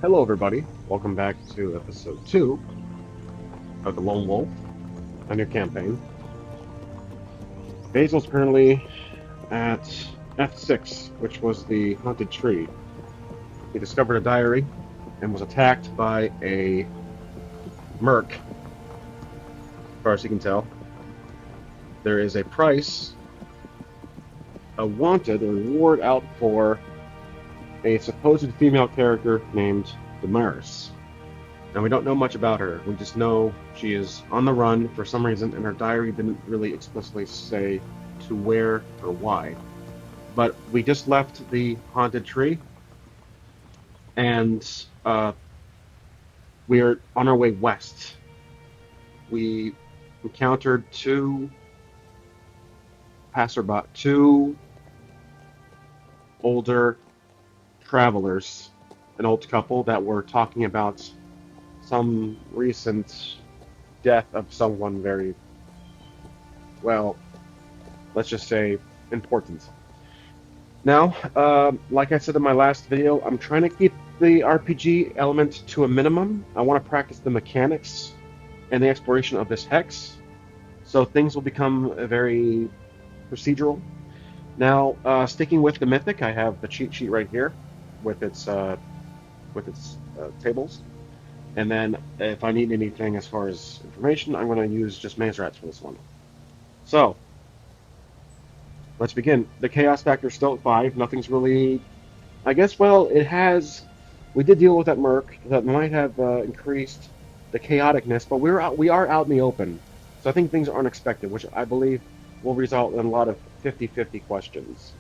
Hello, everybody. Welcome back to episode 2 of The Lone Wolf, a new campaign. Basil's currently at F6, which was the haunted tree. He discovered a diary and was attacked by a merc, as far as he can tell. There is a price, a wanted or reward out for a supposed female character named Damaris. Now, we don't know much about her. We just know she is on the run for some reason, and her diary didn't really explicitly say to where or why. But we just left the haunted tree, and we are on our way west. We encountered two older travelers, an old couple that were talking about some recent death of someone very, well, let's just say important. Now, like I said in my last video, I'm trying to keep the RPG element to a minimum. I want to practice the mechanics and the exploration of this hex, so things will become very procedural. Now, sticking with the Mythic, I have the cheat sheet right here with its tables. And then if I need anything as far as information, I'm going to use just maze rats for this one. So, let's begin. The chaos factor is still at 5. Nothing's really... I guess, well, it has... We did deal with that merc that might have increased the chaoticness, but we are out in the open. So I think things are unexpected, which I believe will result in a lot of 50-50 questions.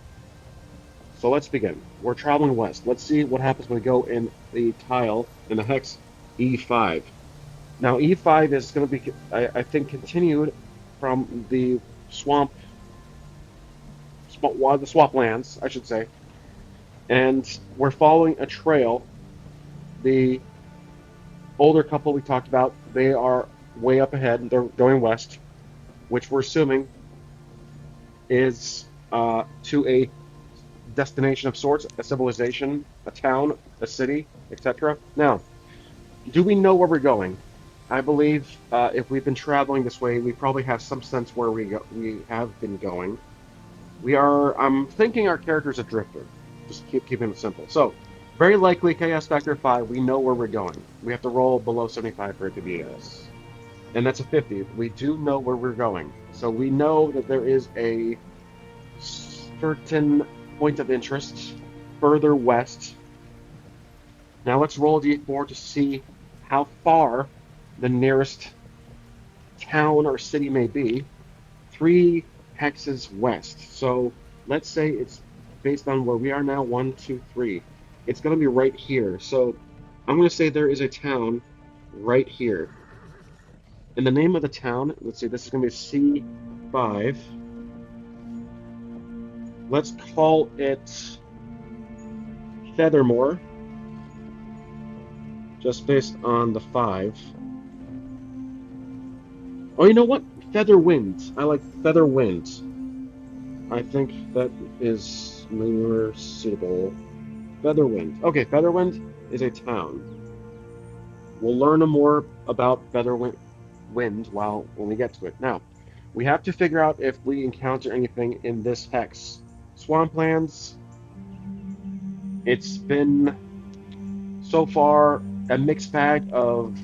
So let's begin. We're traveling west. Let's see what happens when we go in the tile, in the hex E5. Now E5 is going to be, I think, continued from the swamplands, I should say. And we're following a trail. The older couple we talked about, they are way up ahead. They're going west, which we're assuming is to a destination of sorts, a civilization, a town, a city, etc. Now, do we know where we're going? I believe if we've been traveling this way, we probably have some sense where we have been going. I'm thinking our character's a drifter. Just keeping it simple. So, very likely Chaos Factor 5, we know where we're going. We have to roll below 75 for it to be us. And that's a 50. We do know where we're going. So we know that there is a certain point of interest further west. Now let's roll a d4 to see how far the nearest town or city may be. 3 hexes west. So let's say it's based on where we are now, 1, 2, 3. It's going to be right here. So I'm going to say there is a town right here. And the name of the town, let's see, this is going to be C5. Let's call it Feathermore, just based on the 5. Oh, you know what? Featherwind. I like Featherwind. I think that is more suitable. Featherwind. Okay, Featherwind is a town. We'll learn more about Featherwind when we get to it. Now, we have to figure out if we encounter anything in this hex. Swamplands, it's been so far a mixed bag of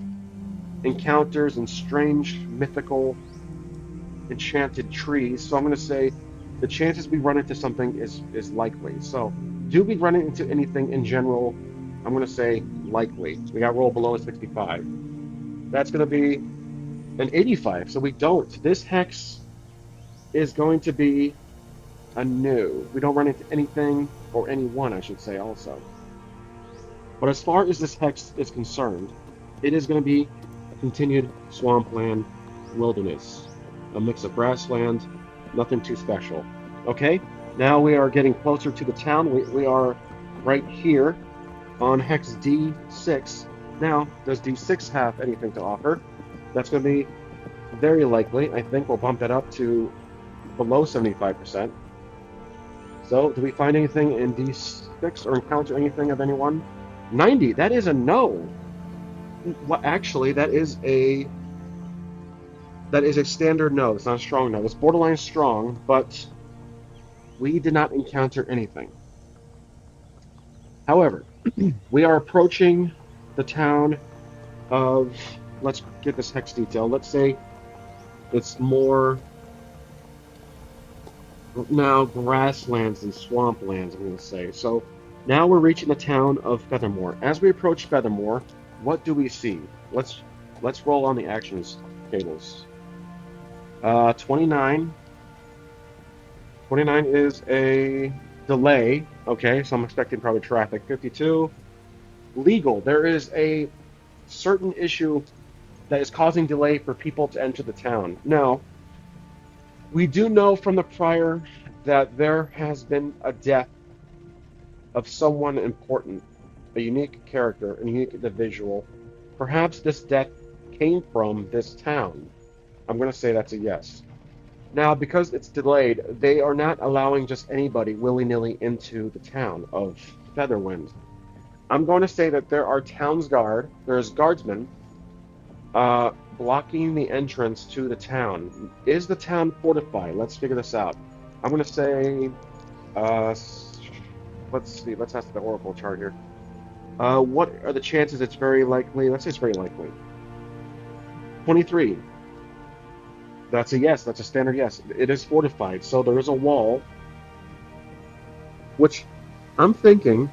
encounters and strange, mythical, enchanted trees. So I'm going to say the chances we run into something is likely. So, do we run into anything in general? I'm going to say likely. We got to roll below a 65. That's going to be an 85. So we don't. This hex is going to be a no. We don't run into anything, or anyone, I should say, also. But as far as this hex is concerned, it is going to be a continued swampland wilderness. A mix of grassland, nothing too special. Okay, now we are getting closer to the town. We are right here on hex D6. Now, does D6 have anything to offer? That's going to be very likely. I think we'll bump that up to below 75%. So, do we find anything in D6 or encounter anything of anyone? 90. That is a no. Well, actually, that is a standard no. It's not a strong no. It's borderline strong, but we did not encounter anything. However, we are approaching the town of, let's get this hex detail. Let's say it's more now grasslands and swamplands, I'm going to say. So now we're reaching the town of Feathermore. As we approach Feathermore, what do we see? Let's roll on the actions tables. 29. 29 is a delay. Okay, so I'm expecting probably traffic. 52, legal. There is a certain issue that is causing delay for people to enter the town. Now, we do know from the prior that there has been a death of someone important, a unique character, a unique individual. Perhaps this death came from this town. I'm going to say that's a yes. Now, because it's delayed, they are not allowing just anybody willy-nilly into the town of Featherwind. I'm going to say that there are there's guardsmen blocking the entrance to the town. Is the town fortified? Let's figure this out. I'm going to say, uh, let's see, let's ask the Oracle chart here. What are the chances it's very likely? Let's say it's very likely. 23. That's a yes. That's a standard yes. It is fortified. So there is a wall, which I'm thinking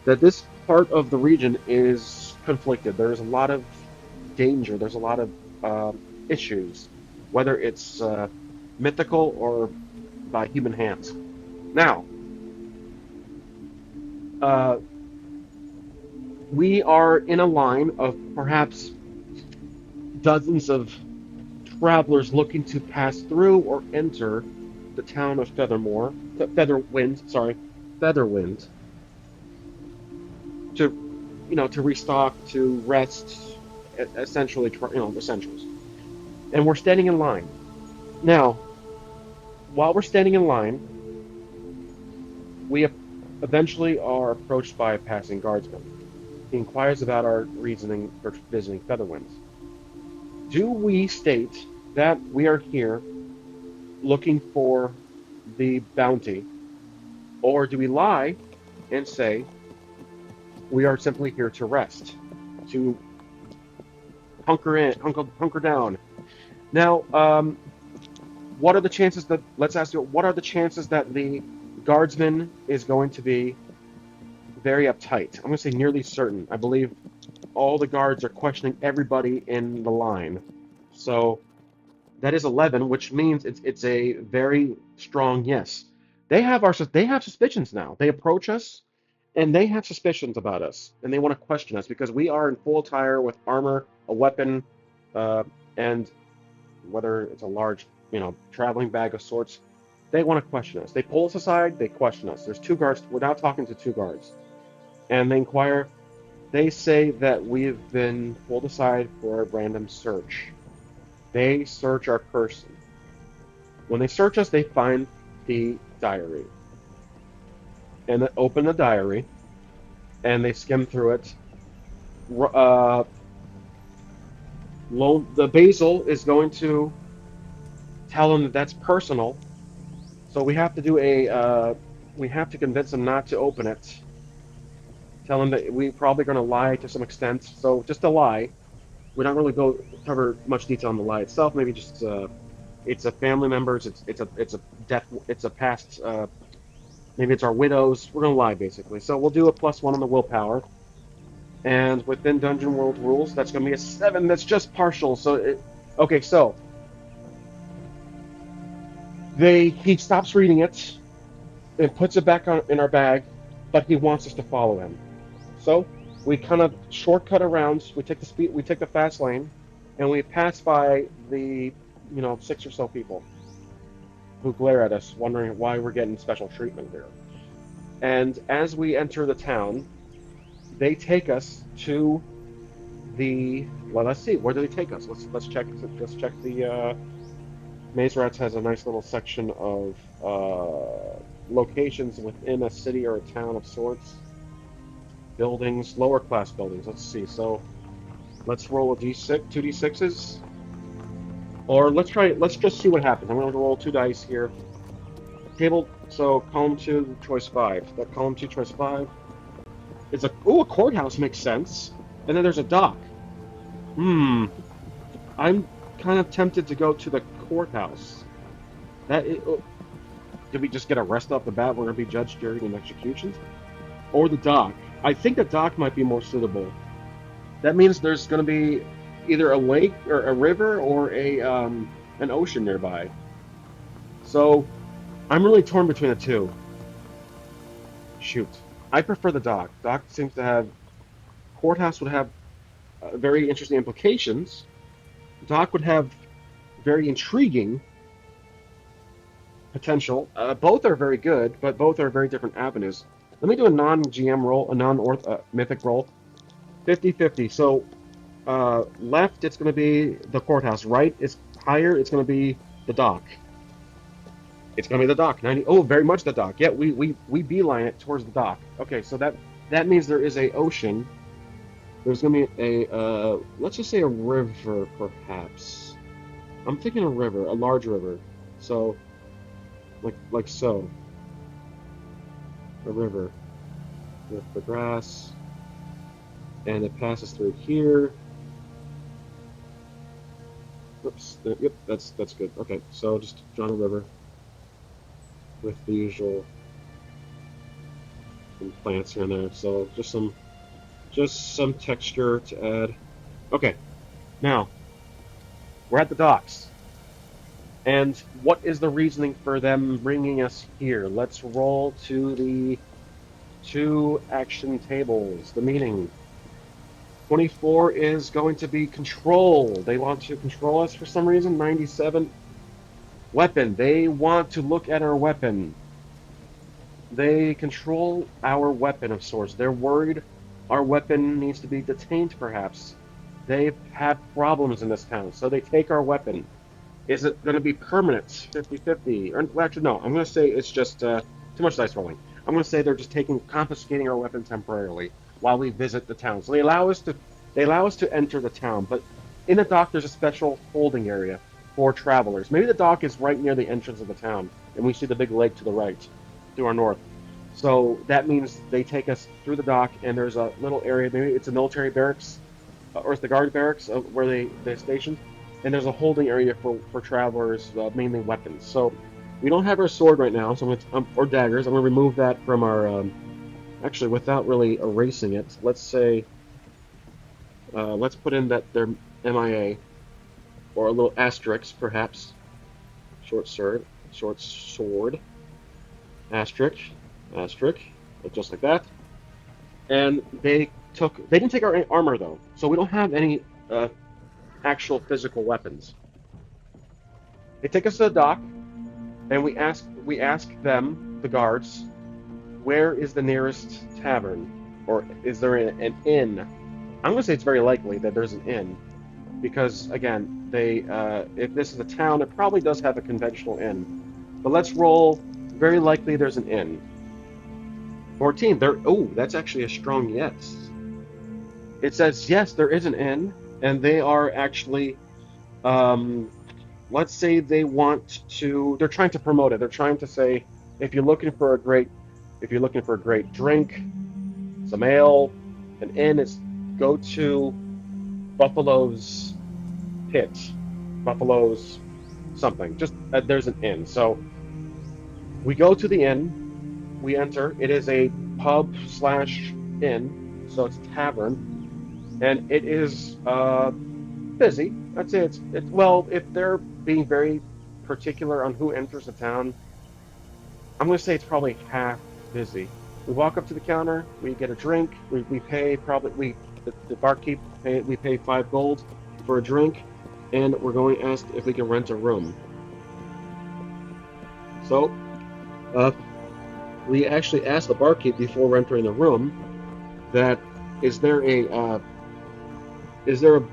that this part of the region is conflicted. There's a lot of danger. There's a lot of issues, whether it's mythical or by human hands. Now, uh, we are in a line of perhaps dozens of travelers looking to pass through or enter the town of Featherwind, sorry, Featherwind, to to restock, to rest, essentially, essentials. And we're standing in line. Now, while we're standing in line, we eventually are approached by a passing guardsman. He inquires about our reasoning for visiting Featherwinds. Do we state that we are here looking for the bounty, or do we lie and say we are simply here to rest, to hunker down? Now, what are the chances that, let's ask you, what are the chances that the guardsman is going to be very uptight? I'm going to say nearly certain. I believe all the guards are questioning everybody in the line. So that is 11, which means it's a very strong yes. They have suspicions now. They approach us and they have suspicions about us and they want to question us because we are in full attire with armor, a weapon, and whether it's a large, traveling bag of sorts. They want to question us. They pull us aside. They question us. There's two guards. We're now talking to two guards, and they inquire. They say that we have been pulled aside for a random search. They search our person. When they search us, they find the diary and they open the diary and they skim through it. Uh, the Basil is going to tell them that that's personal, so we have to convince them not to open it. Tell them that we're probably going to lie to some extent. So just a lie. We don't really go cover much detail on the lie itself. Maybe just it's a family members. It's a death. It's a past. Maybe it's our widows. We're gonna lie basically. So we'll do a +1 on the willpower. And within Dungeon World rules, that's gonna be a 7. That's just partial. Okay. So he stops reading it and puts it back in our bag, but he wants us to follow him. So we kind of shortcut around. We take the fast lane, and we pass by the 6 or so people who glare at us, wondering why we're getting special treatment here. And as we enter the town, they take us to the. Well, let's see. Where do they take us? Let's check. Let's check the. Maze Rats has a nice little section of locations within a city or a town of sorts. Buildings, lower class buildings. Let's see. So let's roll a d6, two d6s, or let's try. Let's just see what happens. I'm going to roll two dice here. Table. So column two, choice five. That column two, choice five. It's a courthouse makes sense, and then there's a dock. Hmm. I'm kind of tempted to go to the courthouse. Did we just get arrested off the bat? We're going to be judged, jury, and executions, or the dock. I think the dock might be more suitable. That means there's going to be either a lake or a river or a an ocean nearby. So I'm really torn between the two. Shoot, I prefer the dock. Dock seems to have courthouse would have very interesting implications. Dock would have very intriguing potential. Both are very good, but both are very different avenues. Let me do a non-GM roll, a non-mythic roll. 50-50. So left, it's going to be the courthouse. Right, it's higher. It's going to be the dock. It's going to be the dock. 90. Oh, very much the dock. Yeah, we beeline it towards the dock. Okay, so that means there is a ocean. There's going to be let's just say a river, perhaps. I'm thinking a river, a large river. So, like so, a river with the grass, and it passes through here. Oops. Yep, that's good. Okay, so just John a river with the usual plants here and there. So just some texture to add. Okay, now we're at the docks. And what is the reasoning for them bringing us here? Let's roll to the two action tables. The meeting. 24 is going to be control. They want to control us for some reason. 97. Weapon. They want to look at our weapon. They control our weapon of sorts. They're worried our weapon needs to be detained, perhaps. They've had problems in this town, so they take our weapon. Is it going to be permanent? 50-50? Or, actually, no. I'm going to say it's just too much dice rolling. I'm going to say they're just confiscating our weapon temporarily while we visit the town. So they allow us to enter the town, but in the dock there's a special holding area for travelers. Maybe the dock is right near the entrance of the town, and we see the big lake to the right, to our north. So that means they take us through the dock, and there's a little area. Maybe it's a military barracks, or it's the guard barracks where they're stationed. And there's a holding area for travelers, mainly weapons. So we don't have our sword right now, so or daggers. I'm going to remove that from our. Actually, without really erasing it, let's say. Let's put in that they're MIA, or a little asterisk, perhaps. Short sword, asterisk, just like that. And they didn't take our armor though, so we don't have any actual physical weapons. They take us to the dock, and we ask them, the guards, where is the nearest tavern, or is there an inn? I'm going to say it's very likely that there's an inn, because again, if this is a town, it probably does have a conventional inn. But let's roll. Very likely there's an inn. 14. That's actually a strong yes. It says yes, there is an inn, and they are actually, let's say they're trying to promote it. They're trying to say, if you're looking for a great drink, some ale, an inn is go to Buffalo's Pit, Buffalo's something. Just there's an inn. So we go to the inn, we enter. It is a pub/inn, so it's a tavern, and it is busy. I'd say it's well, if they're being very particular on who enters the town, I'm going to say it's probably half busy. We walk up to the counter, we get a drink, we pay probably the barkeep we pay 5 gold for a drink, and we're going to ask if we can rent a room. So we actually asked the barkeep before entering the room that is there a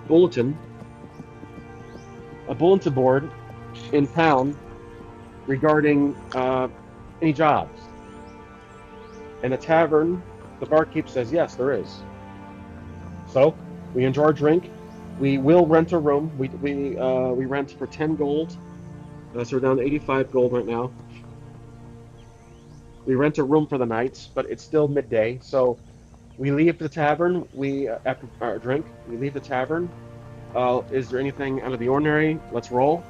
bulletin board in town regarding any jobs. And the tavern The barkeep says, yes, there is. So we enjoy our drink. We will rent a room. We rent for 10 gold. So we're down to 85 gold right now. We rent a room for the night, but it's still midday. So we leave the tavern. After our drink, we leave the tavern. Is there anything out of the ordinary? Let's roll.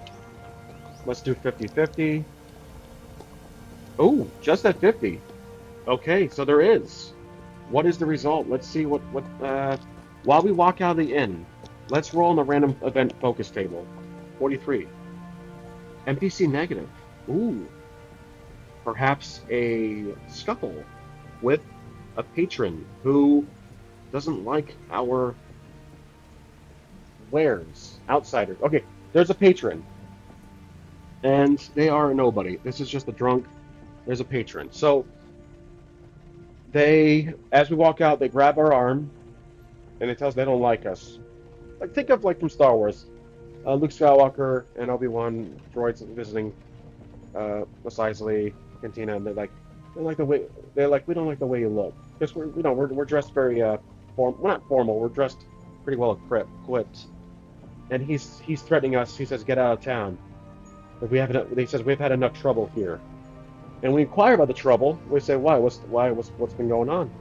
Let's do 50-50. Oh, just at 50. Okay, so there is. What is the result? Let's see while we walk out of the inn, let's roll on the random event focus table. 43. NPC negative. Ooh, perhaps a scuffle with a patron who doesn't like our wares. Outsiders. Okay, there's a patron, and they are nobody. This is just a drunk. There's a patron. So as we walk out, they grab our arm, and they tell us they don't like us. Like think of like from Star Wars, Luke Skywalker and Obi-Wan droids visiting Mos Eisley Cantina, and they're like we don't like the way you look because we're dressed very we're not formal. We're dressed pretty well equipped, and he's threatening us. He says get out of town. He says we've had enough trouble here, and we inquire about the trouble. We say why? What's been going on?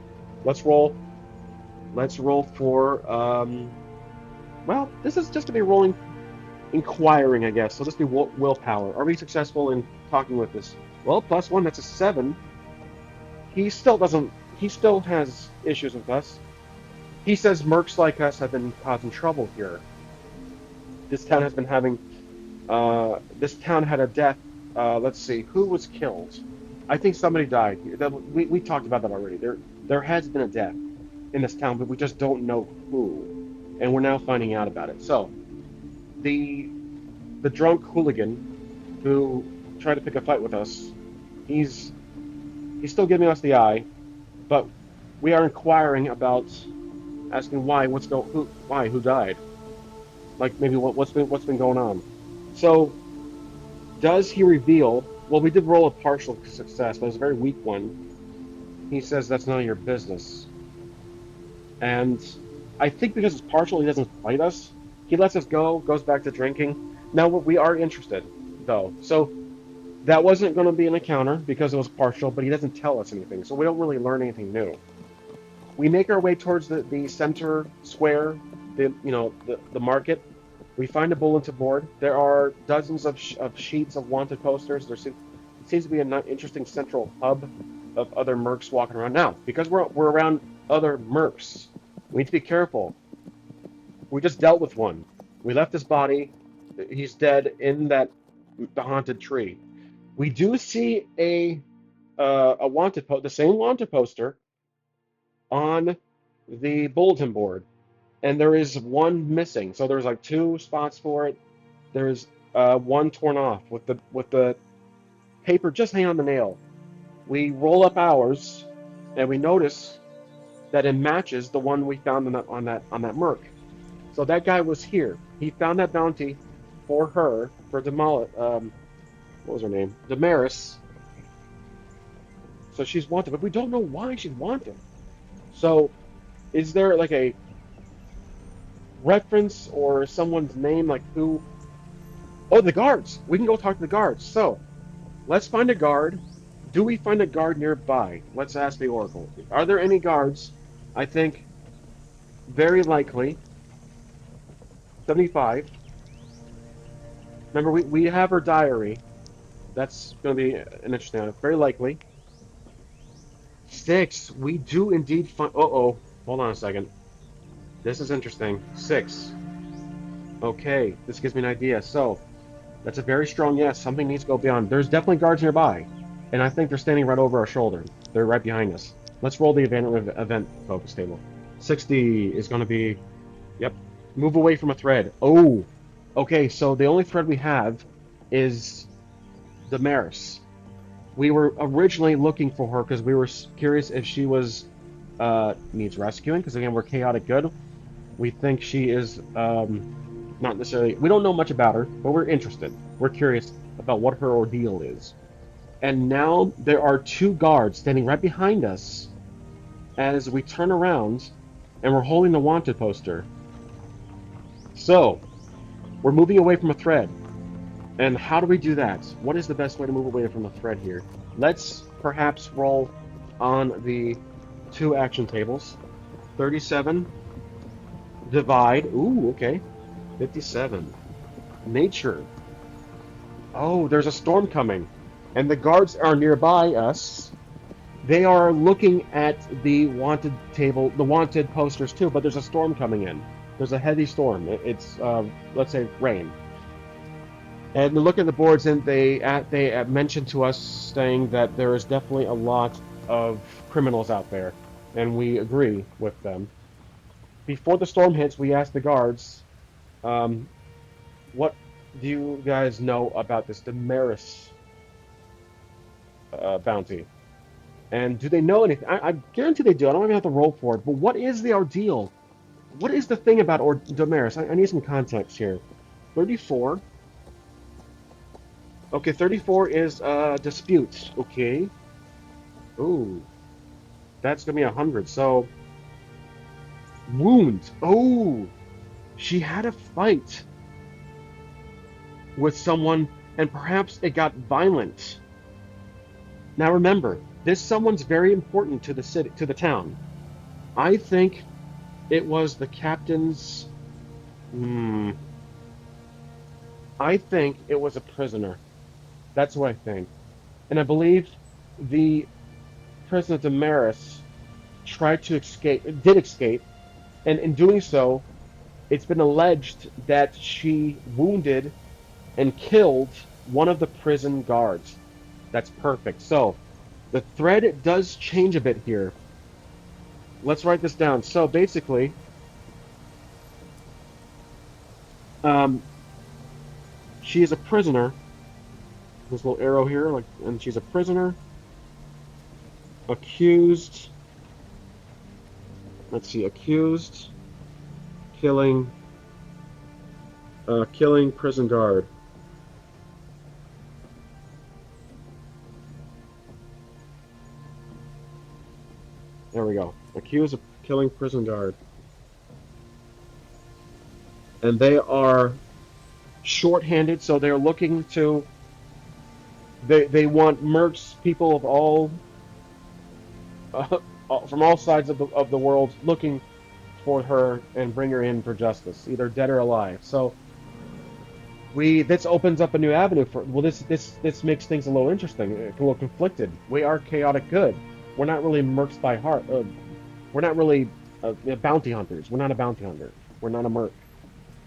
Let's roll. Let's roll for well, this is just to be rolling inquiring, I guess. So this be willpower. Are we successful in talking with this? Well, +1, that's a 7. He still doesn't. He still has issues with us. He says mercs like us have been causing trouble here. This town has been having. This town had a death. Let's see, who was killed? I think somebody died. We talked about that already. There has been a death in this town, but we just don't know who, and we're now finding out about it. So the drunk hooligan who tried to pick a fight with us, he's still giving us the eye, but we are inquiring about asking who died, like maybe what's been going on. So does he reveal? Well, we did roll a partial success, but it was a very weak one. He says that's none of your business, and I think because it's partial, he doesn't fight us. He lets us go, goes back to drinking. Now we are interested, though. So that wasn't going to be an encounter because it was partial, but he doesn't tell us anything, so we don't really learn anything new. We make our way towards the center square, the market. We find a bulletin board. There are dozens of sheets of wanted posters. It seems to be an interesting central hub of other mercs walking around. Now, because we're around other mercs, we need to be careful. We just dealt with one. We left his body. He's dead in the haunted tree. We do see the same wanted poster on the bulletin board, and there is one missing. So there's like 2 spots for it. There's one torn off with the paper just hanging on the nail. We roll up ours, and we notice that it matches the one we found on that merc. So that guy was here. He found that bounty for her, for what was her name? Damaris. So she's wanted, but we don't know why she's wanted. So is there like a reference or someone's name, like who? Oh, the guards. We can go talk to the guards. So let's find a guard. Do we find a guard nearby? Let's ask the Oracle. Are there any guards? I think very likely 75. Remember, we have her diary. That's going to be an interesting one. Very likely. 6. We do indeed find... Uh-oh. Hold on a second. This is interesting. 6. Okay. This gives me an idea. So, that's a very strong yes. Something needs to go beyond. There's definitely guards nearby. And I think they're standing right over our shoulder. They're right behind us. Let's roll the event focus table. 60 is going to be... Yep. Move away from a thread. Oh! Okay, so the only thread we have is Damaris. We were originally looking for her because we were curious if she needs rescuing, because again, we're chaotic good. We think she is not necessarily... We don't know much about her, but we're interested. We're curious about what her ordeal is. And now there are 2 guards standing right behind us, as we turn around and we're holding the wanted poster. So, we're moving away from a thread. And how do we do that? What is the best way to move away from a thread here? Let's perhaps roll on the two action tables. 37, divide. Ooh, okay. 57, nature. Oh, there's a storm coming. And the guards are nearby us. They are looking at the wanted table, the wanted posters too, but there's a storm coming in. There's a heavy storm. It's, let's say, rain. And they look at the boards, and they mentioned to us saying that there is definitely a lot of criminals out there, and we agree with them. Before the storm hits, we asked the guards, um, "What do you guys know about this Damaris bounty? And do they know anything?" I guarantee they do. I don't even have to roll for it. But what is the ordeal? What is the thing about Damaris? I need some context here. 34. Okay, 34 is dispute. Okay. Ooh, that's gonna be 100. So, wound. Oh, she had a fight with someone, and perhaps it got violent. Now remember, this someone's very important to the city, to the town. I think it was the captain's. Hmm. I think it was a prisoner. That's what I think, and I believe the prisoner Damaris tried to escape, did escape, and in doing so, it's been alleged that she wounded and killed one of the prison guards. That's perfect. So, the thread does change a bit here. Let's write this down. So basically, um, she is a prisoner. This little arrow here, like, and she's a prisoner, accused. Let's see, accused, killing, killing prison guard. There we go. Accused of killing prison guard. And they are short-handed, so they're looking to. They want mercs, people of all, uh, from all sides of the world, looking for her and bring her in for justice, either dead or alive. So this opens up a new avenue for. Well, this makes things a little interesting, a little conflicted. We are chaotic good. We're not really mercs by heart. We're not really bounty hunters. We're not a bounty hunter. We're not a merc.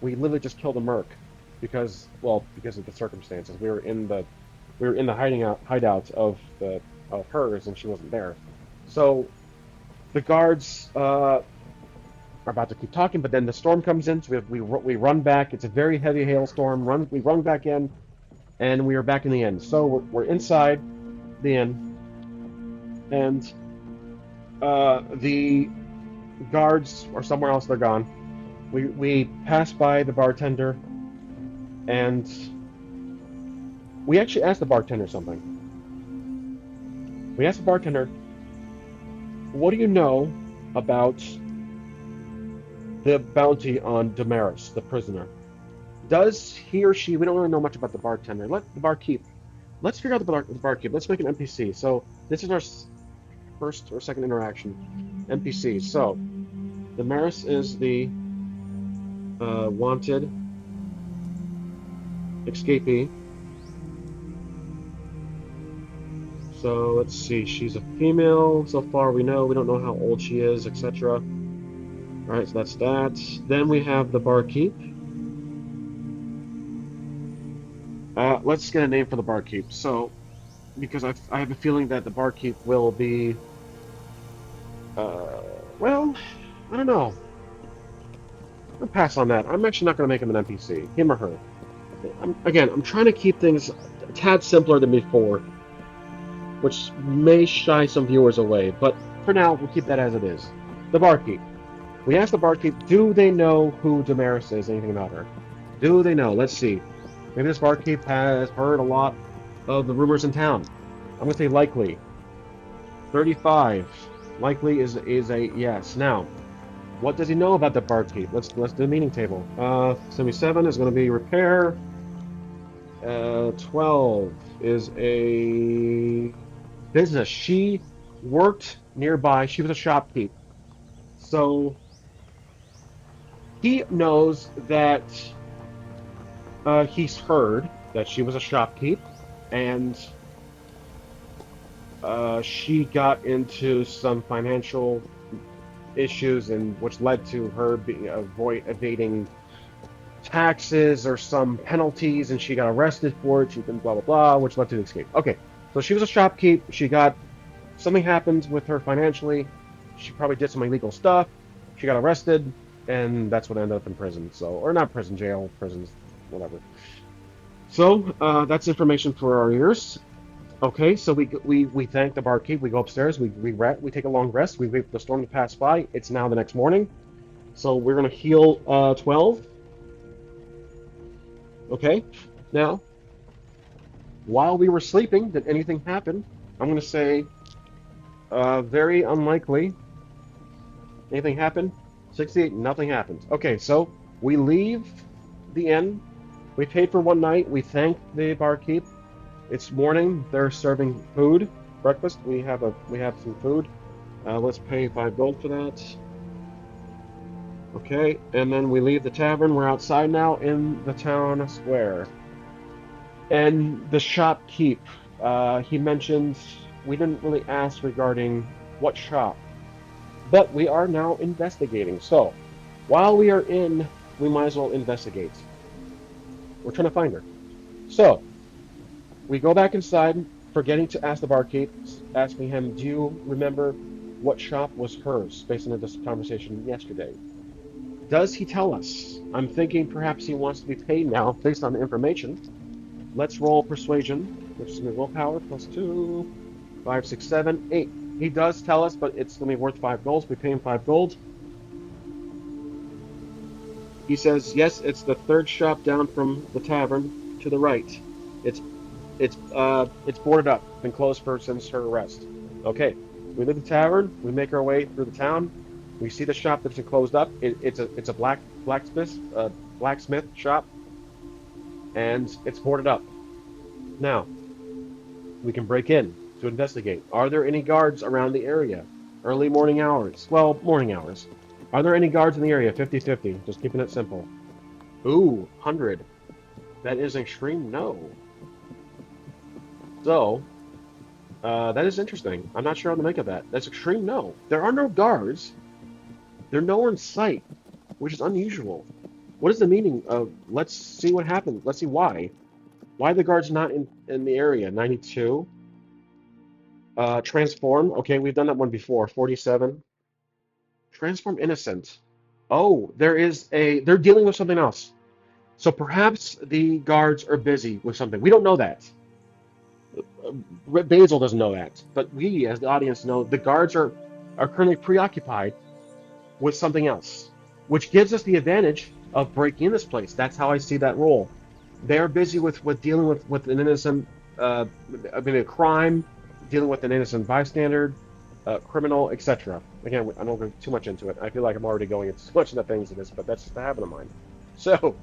We literally just killed a merc because of the circumstances. We were in the hideout of hers, and she wasn't there. So the guards are about to keep talking, but then the storm comes in. So we run back. It's a very heavy hailstorm. We run back in, and we are back in the inn. So we're inside the inn, and the guards are somewhere else. They're gone. We pass by the bartender, and we actually asked the bartender something. We asked the bartender, "What do you know about the bounty on Damaris, the prisoner? Does he or she?" We don't really know much about the bartender. Let the barkeep. Let's figure out the barkeep. Let's make an NPC. So this is our first or second interaction. NPC. So Damaris is the wanted escapee. So let's see. She's a female. So far we know. We don't know how old she is, etc. Alright, so that's that. Then we have the barkeep. Let's get a name for the barkeep. So, because I have a feeling that the barkeep will be, well, I don't know. I'll pass on that. I'm actually not going to make him an NPC. Him or her. I'm trying to keep things a tad simpler than before, which may shy some viewers away, but for now, we'll keep that as it is. The barkeep. We asked the barkeep, do they know who Damaris is, anything about her? Do they know? Let's see. Maybe this barkeep has heard a lot of the rumors in town. I'm going to say likely. 35. Likely is a yes. Now, what does he know about the barkeep? Let's do the meeting table. 77 is going to be repair. 12 is a business. She worked nearby. She was a shopkeep. So he knows that he's heard that she was a shopkeep, and she got into some financial issues, and which led to her evading taxes or some penalties, and she got arrested for it. She's been blah blah blah, which led to the escape. Okay, so she was a shopkeep. She got something happened with her financially. She probably did some illegal stuff. She got arrested, and that's what ended up in prison. So, or not prison, jail, prisons, whatever. So that's information for our ears. Okay, so we thank the barkeep. We go upstairs. We take a long rest. We wait for the storm to pass by. It's now the next morning. So we're gonna heal 12. Okay. Now, while we were sleeping, did anything happen? I'm gonna say very unlikely. Anything happened? 68. Nothing happened. Okay, so we leave the inn. We paid for one night. We thank the barkeep. It's morning. They're serving food, breakfast. We have some food. Let's pay 5 gold for that. Okay, and then we leave the tavern. We're outside now in the town square. And the shopkeep, he mentioned we didn't really ask regarding what shop, but we are now investigating. So while we are in, we might as well investigate. We're trying to find her. So we go back inside, forgetting to ask the barkeep, asking him, "Do you remember what shop was hers?" Based on this conversation yesterday. Does he tell us? I'm thinking perhaps he wants to be paid now based on the information. Let's roll persuasion, which is going to be willpower plus 2, 5, 6, 7, 8. He does tell us, but it's going to be worth 5 gold. We pay him 5 gold. He says, yes, it's the third shop down from the tavern to the right. It's it's boarded up. Been closed since her arrest. Okay, we leave the tavern. We make our way through the town. We see the shop that's closed up. It's a blacksmith shop, and it's boarded up. Now we can break in to investigate. Are there any guards around the area? Early morning hours. Well, morning hours. Are there any guards in the area? 50-50. Just keeping it simple. Ooh, 100. That is an extreme no. So, that is interesting. I'm not sure how to make of that. That's extreme no. There are no guards. They're nowhere in sight, which is unusual. What is the meaning of let's see what happens? Let's see why. Why the guards not in the area? 92. Transform. Okay, we've done that one before. 47. Transform innocent. Oh, they're dealing with something else. So perhaps the guards are busy with something. We don't know that. Basil doesn't know that, but we, as the audience, know the guards are currently preoccupied with something else, which gives us the advantage of breaking in this place. That's how I see that role. They're busy with dealing with an innocent, maybe a crime, dealing with an innocent bystander, criminal, etc. Again, I don't go too much into it. I feel like I'm already going into too much of the things of this, but that's just a habit of mine. So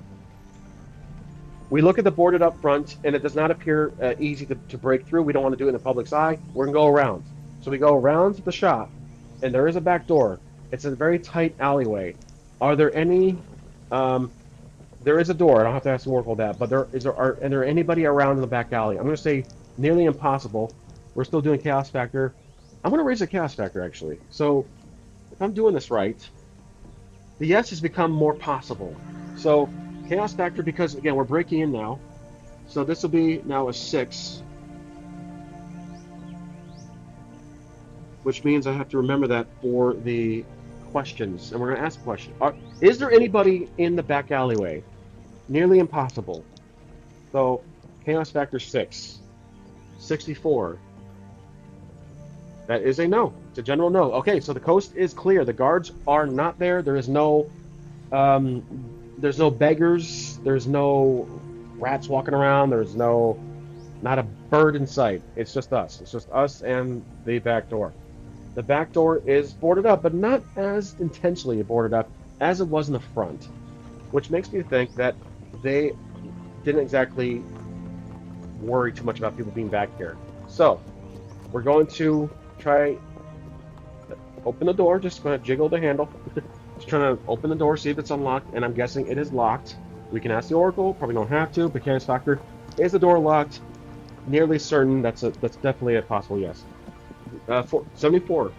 we look at the boarded up front, and it does not appear easy to break through. We don't want to do it in the public's eye. We're going to go around. So we go around the shop, and there is a back door. It's a very tight alleyway. Are there any... there is a door. I don't have to ask the Oracle that, but are there anybody around in the back alley? I'm going to say nearly impossible. We're still doing Chaos Factor. I'm going to raise the Chaos Factor, actually. So if I'm doing this right, the yes has become more possible. So Chaos Factor, because again we're breaking in now, so this will be now a 6, which means I have to remember that for the questions, and we're going to ask a question. Is there anybody in the back alleyway? Nearly impossible. So Chaos Factor 6. 64. That is a no. It's a general no. Okay, so the coast is clear. The guards are not there. There's no beggars. There's no rats walking around. There's not a bird in sight. It's just us. It's just us and the back door. The back door is boarded up, but not as intentionally boarded up as it was in the front, which makes me think that they didn't exactly worry too much about people being back here. So we're going to try open the door. Just going to jiggle the handle. Just trying to open the door, see if it's unlocked, and I'm guessing it is locked. We can ask the Oracle. Probably don't have to. Mechanics Factor. Is the door locked? Nearly certain. That's definitely a possible yes. 74.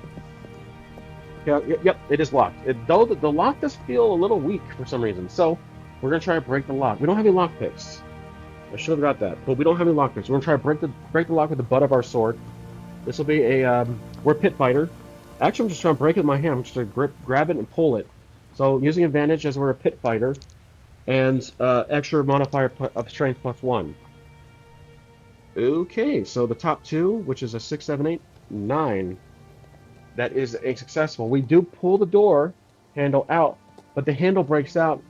Yeah, yep, it is locked. Though the lock does feel a little weak for some reason. So we're gonna try to break the lock. We don't have any lock picks. I should have got that, but we don't have any lock picks. We're gonna try to break the lock with the butt of our sword. This will be a we're pit fighter. Actually, I'm just trying to break it with my hand. I'm just gonna grab it and pull it. So using advantage as we're a pit fighter, and extra modifier of strength +1. Okay, so the top two, which is a 6, 7, 8, 9. That is a successful. We do pull the door handle out, but the handle breaks out.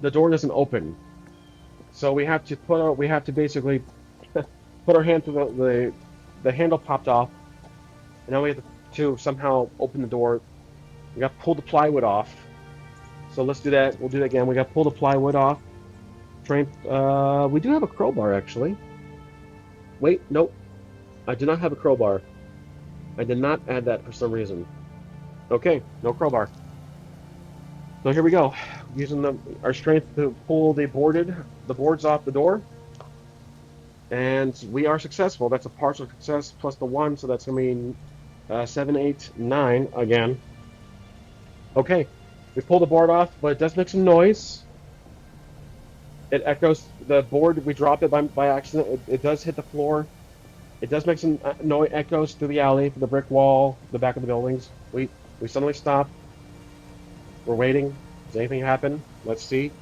The door doesn't open, so we have to basically put our hand through the handle popped off, and now we have to somehow open the door. We got to pull the plywood off. So let's do that. We'll do that again. We got to pull the plywood off. We do have a crowbar actually. Wait, nope. I do not have a crowbar. I did not add that for some reason. Okay, no crowbar. So here we go, using our strength to pull the boards off the door, and we are successful. That's a partial success plus the 1, so that's going to mean 7, 8, 9 again. Okay, we pull the board off, but it does make some noise. It echoes the board. We dropped it by accident. It does hit the floor. It does make some noise, echoes through the alley, the brick wall, the back of the buildings. We suddenly stop. We're waiting. Does anything happen? Let's see.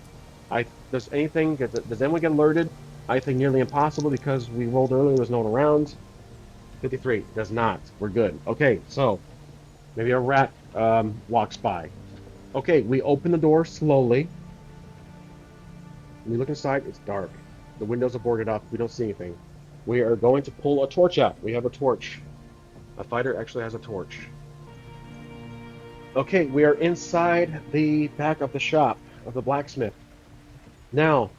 Does anyone get alerted? I think nearly impossible because we rolled earlier. There's no one around. 53 does not. We're good. Okay, so maybe a rat walks by. Okay, we open the door slowly. When we look inside, it's dark. The windows are boarded up. We don't see anything. We are going to pull a torch out. We have a torch. A fighter actually has a torch. Okay, we are inside the back of the shop of the blacksmith. Now,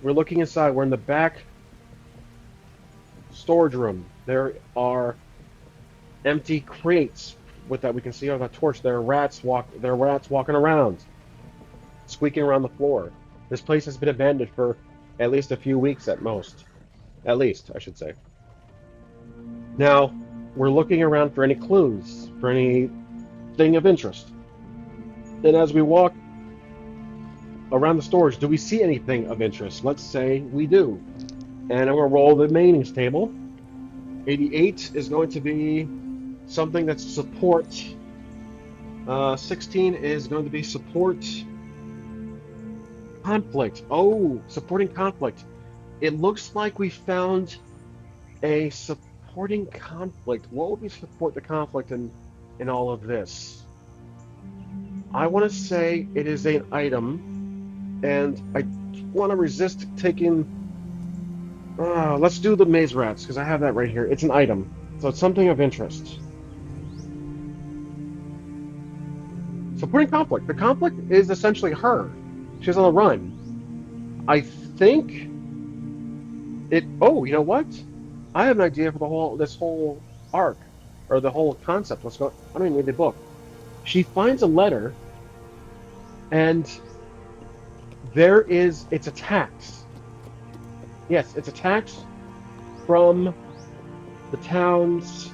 we're looking inside. We're in the back storage room. There are empty crates with that we can see on the torch. There are rats walking around, squeaking around the floor. This place has been abandoned for at least a few weeks at most. At least, I should say. Now, we're looking around for any clues, for anything of interest. And as we walk around the storage, do we see anything of interest? Let's say we do. And I'm going to roll the maintenance table. 88 is going to be something that's support. 16 is going to be support conflict. Oh, supporting conflict. It looks like we found a supporting conflict. What would we support the conflict in all of this? I want to say it is an item, and I want to resist taking. Let's do the maze rats because I have that right here. It's an item, so it's something of interest. Supporting conflict. The conflict is essentially her. She's on the run. I think it. Oh, you know what? I have an idea for this whole arc, or the whole concept. Let's go. I don't even need the book. She finds a letter, and it's a tax. Yes, it's a tax from the town's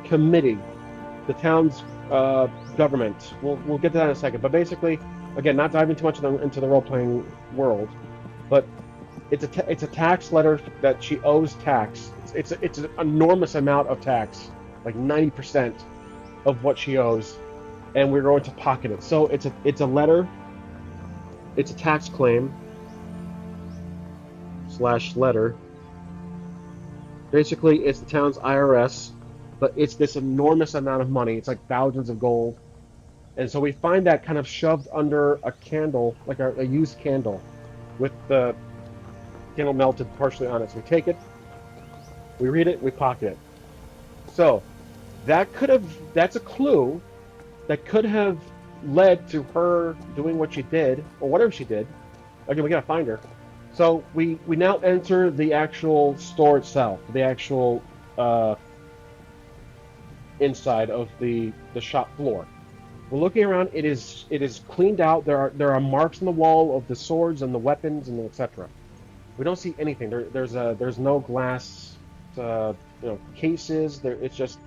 committee, the town's government. We'll get to that in a second. But basically, again, not diving too much into the role-playing world, but it's a tax letter that she owes tax. It's an enormous amount of tax, like 90% of what she owes, and we're going to pocket it. So it's a letter. It's a tax claim / letter. Basically, it's the town's IRS, but it's this enormous amount of money. It's like thousands of gold. And so we find that kind of shoved under a candle, like a used candle, with the candle melted partially on it. So we take it, we read it, we pocket it. So That's a clue that could have led to her doing what she did, or whatever she did. Again, we gotta find her. So we now enter the actual store itself, the actual uh, inside of the shop floor. We're looking around. It is cleaned out. There are marks on the wall of the swords and the weapons and etc. We don't see anything. There's no glass, uh, cases. It's just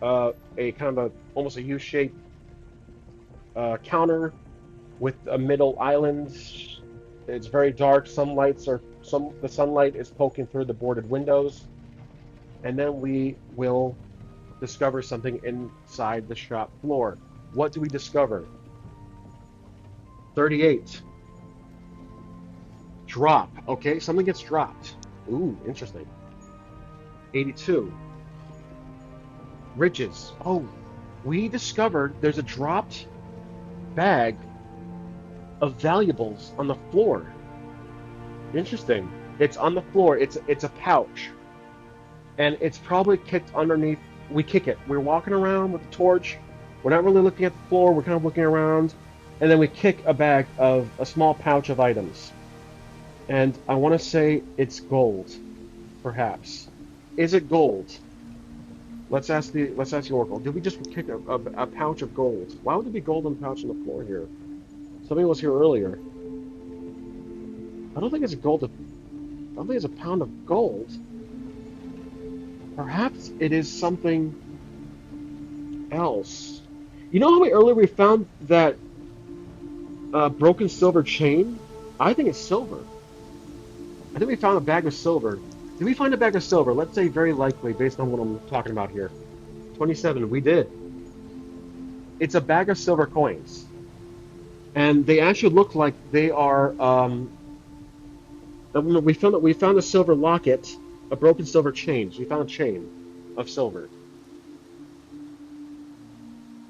a kind of almost a U-shaped counter with a middle island. It's very dark. The sunlight is poking through the boarded windows, and then we will discover something inside the shop floor. What do we discover? 38. Drop. Okay, something gets dropped. Ooh, interesting. 82. Ridges. Oh, we discovered there's a dropped bag of valuables on the floor. Interesting. It's on the floor. It's a pouch, and it's probably kicked underneath. We kick it. We're walking around with the torch. We're not really looking at the floor. We're kind of looking around, and then we kick a bag of a small pouch of items. And I want to say it's gold, perhaps. Is it gold? Let's ask the Oracle. Did we just kick a pouch of gold? Why would there be gold on the pouch on the floor here? Somebody was here earlier. I don't think it's a gold. I don't think it's a pound of gold. Perhaps it is something else. You know how earlier we found that broken silver chain? I think it's silver. I think we found a bag of silver. Did we find a bag of silver? Let's say very likely, based on what I'm talking about here. 27. We did. It's a bag of silver coins, and they actually look like they are. We found a silver locket, a broken silver chain. So we found a chain of silver.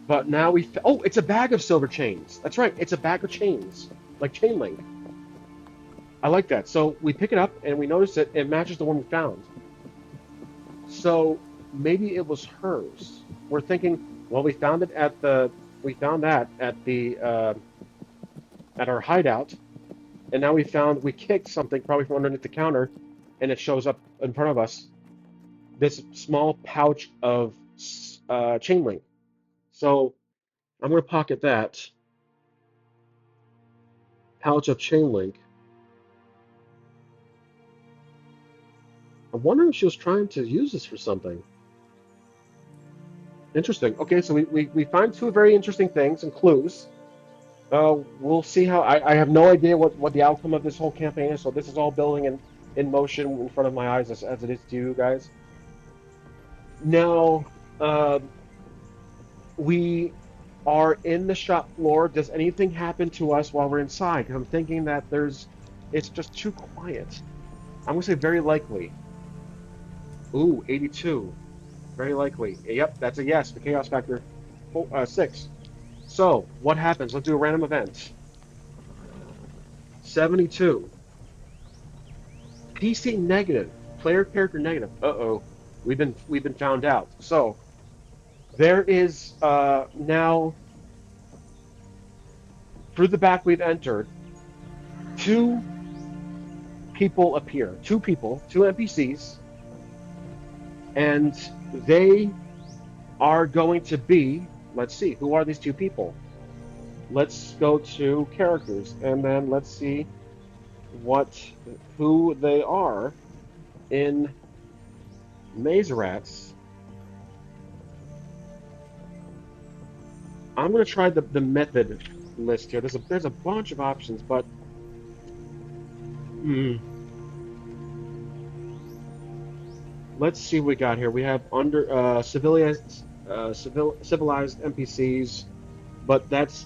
But now oh, it's a bag of silver chains. That's right. It's a bag of chains, like chain link. I like that. So we pick it up and we notice it matches the one we found. So maybe it was hers. We're thinking, well, we found that at our hideout, and now we kicked something probably from underneath the counter, and it shows up in front of us. This small pouch of chain link. So I'm going to pocket that pouch of chain link. I'm wondering if she was trying to use this for something. Interesting. Okay, so we find two very interesting things and clues. We'll see how. I have no idea what the outcome of this whole campaign is, so this is all building in motion in front of my eyes as it is to you guys. Now, we are in the shop floor. Does anything happen to us while we're inside? 'Cause I'm thinking that it's just too quiet. I'm gonna say very likely. Ooh, 82. Very likely. Yep, that's a yes. The chaos factor, 6. So, what happens? Let's do a random event. 72. PC negative. Player character negative. Uh-oh. We've been found out. So, there is now through the back we've entered, two people appear. Two people, two NPCs, and they are going to be, let's see, who are these two people? Let's go to characters and then let's see who they are in Maze Rats. I'm going to try the method list here. There's a bunch of options, but let's see what we got here. We have civilized NPCs, but that's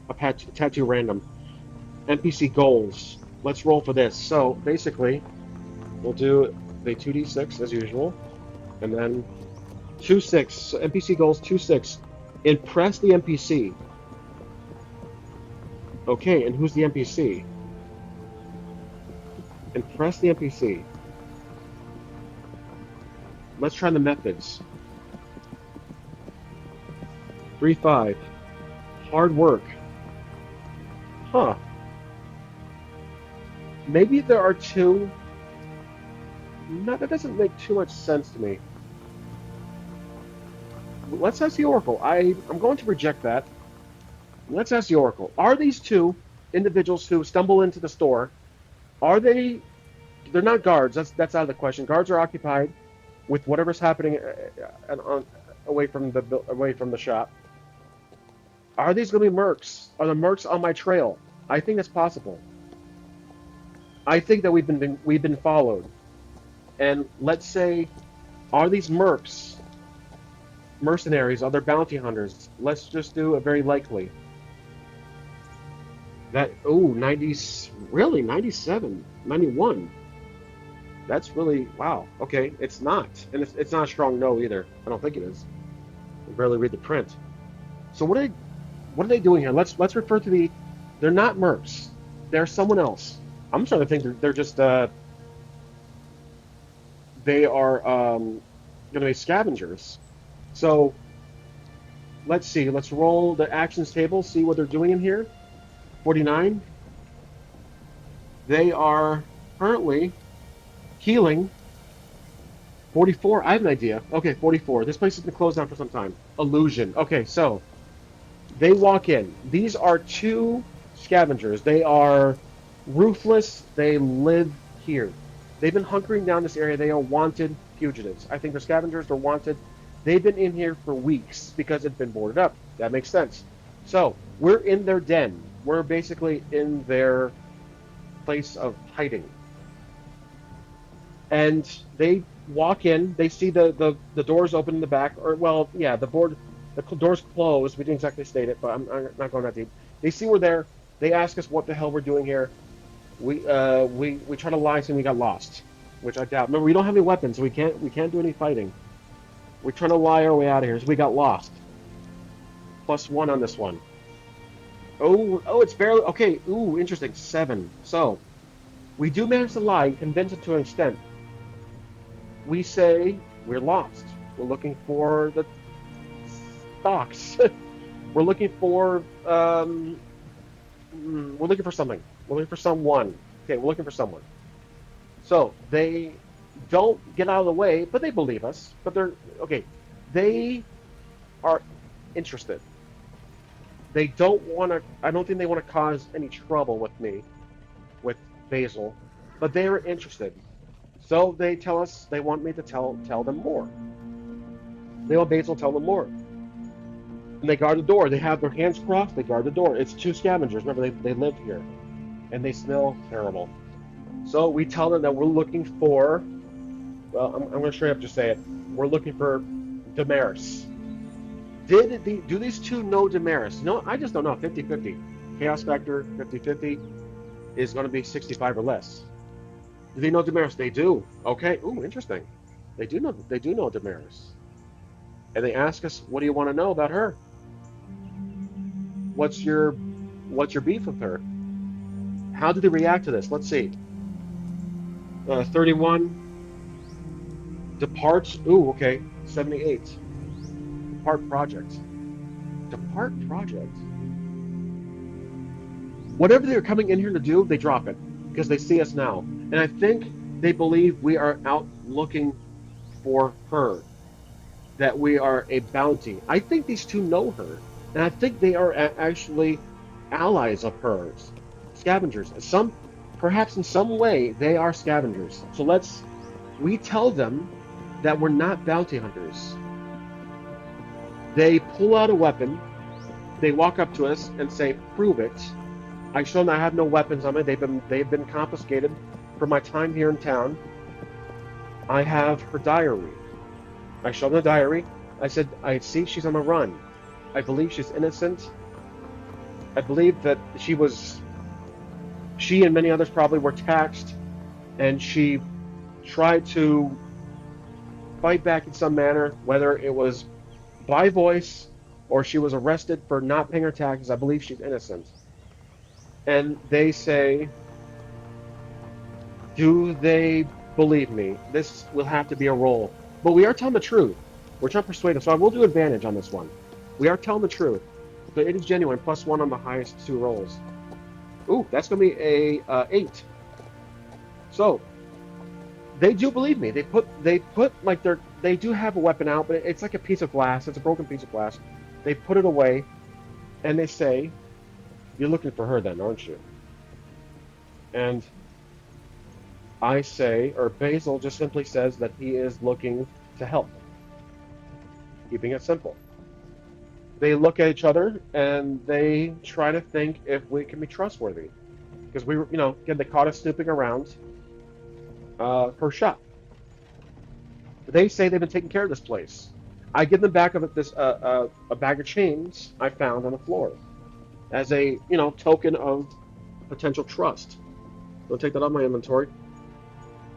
a tattoo random. NPC goals. Let's roll for this. So basically, we'll do the 2d6 as usual, and then 2-6. So NPC goals 2-6. Impress the NPC. Okay, and who's the NPC? Impress the NPC. Let's try the methods. 3-5. Hard work. Huh. Maybe there are two. No, that doesn't make too much sense to me. Let's ask the Oracle. I'm going to reject that. Let's ask the Oracle. Are these two individuals who stumble into the store, are they, they're not guards. That's out of the question. Guards are occupied with whatever's happening away from the shop. Are these going to be mercs? Are the mercs on my trail? I think it's possible. I think that we've been followed. And let's say, are these mercenaries? Are they bounty hunters? Let's just do a very likely. That, oh, 90, really, 97, 91. That's really, wow. Okay, it's not. And it's not a strong no either. I don't think it is. I barely read the print. So what are they doing here? Let's refer to they're not mercs. They're someone else. I'm starting to think they're just they are going to be scavengers. So let's see. Let's roll the actions table. See what they're doing in here. 49. They are currently healing. 44. I have an idea. Okay, 44. This place has been closed down for some time. Illusion. Okay, so they walk in. These are two scavengers. They are ruthless. They live here. They've been hunkering down this area. They are wanted fugitives. I think they're scavengers. They're wanted. They've been in here for weeks because it's been boarded up. That makes sense. So we're in their den. We're basically in their place of hiding. And they walk in. They see the doors open in the back, or well, yeah, the doors closed. We didn't exactly state it, but I'm not going that deep. They see we're there. They ask us what the hell we're doing here. We try to lie saying we got lost, which I doubt. Remember, we don't have any weapons, so we can't do any fighting. We're trying to lie our way out of here, so we got lost. +1 on this one. Oh, it's barely okay. Ooh, interesting. 7. So we do manage to lie, convince it to an extent. We say we're lost. We're looking for the stocks. We're looking for something. We're looking for someone. Okay, we're looking for someone. So they don't get out of the way, but they believe us. But they're okay. They are interested. They don't want to. I don't think they want to cause any trouble with me, with Basil, but they are interested. So they tell us they want me to tell them more. They want Basil to tell them more. And they guard the door. They have their hands crossed. They guard the door. It's two scavengers. Remember, they live here, and they smell terrible. So we tell them that we're looking for. Well, I'm going to straight up just say it. We're looking for Damaris. Do these two know Damaris? No, I just don't know. 50-50. Chaos factor 50-50 is going to be 65 or less. Do they know Damaris? They do. Okay. Ooh, interesting. They do know Damaris. And they ask us, what do you want to know about her? What's your beef with her? How did they react to this? Let's see. 31. Departs. Ooh, okay. 78. Depart project. Depart project. Whatever they're coming in here to do, they drop it because they see us now. And I think they believe we are out looking for her, that we are a bounty. I think these two know her, and I think they are actually allies of hers, scavengers. Perhaps in some way, they are scavengers. So we tell them that we're not bounty hunters. They pull out a weapon. They walk up to us and say, "Prove it." I show them I have no weapons on me. They've been confiscated for my time here in town. I have her diary. I show them the diary. I said, I see she's on the run. I believe she's innocent. I believe that she and many others probably were taxed, and she tried to fight back in some manner, whether it was by voice or she was arrested for not paying her taxes. I believe she's innocent. And they say, do they believe me? This will have to be a roll. But we are telling the truth. We're trying to persuade them, so I will do advantage on this one. We are telling the truth, but it is genuine. +1 on the highest two rolls. Ooh, that's gonna be a 8. So they do believe me. They put like they do have a weapon out, but it's like a piece of glass. It's a broken piece of glass. They put it away and they say, "You're looking for her, then, aren't you?" And I say, or Basil just simply says that he is looking to help, keeping it simple. They look at each other and they try to think if we can be trustworthy. Because we were, again, they caught us snooping around her shop. They say they've been taking care of this place. I give them back of this a bag of chains I found on the floor as a token of potential trust. Don't take that off my inventory.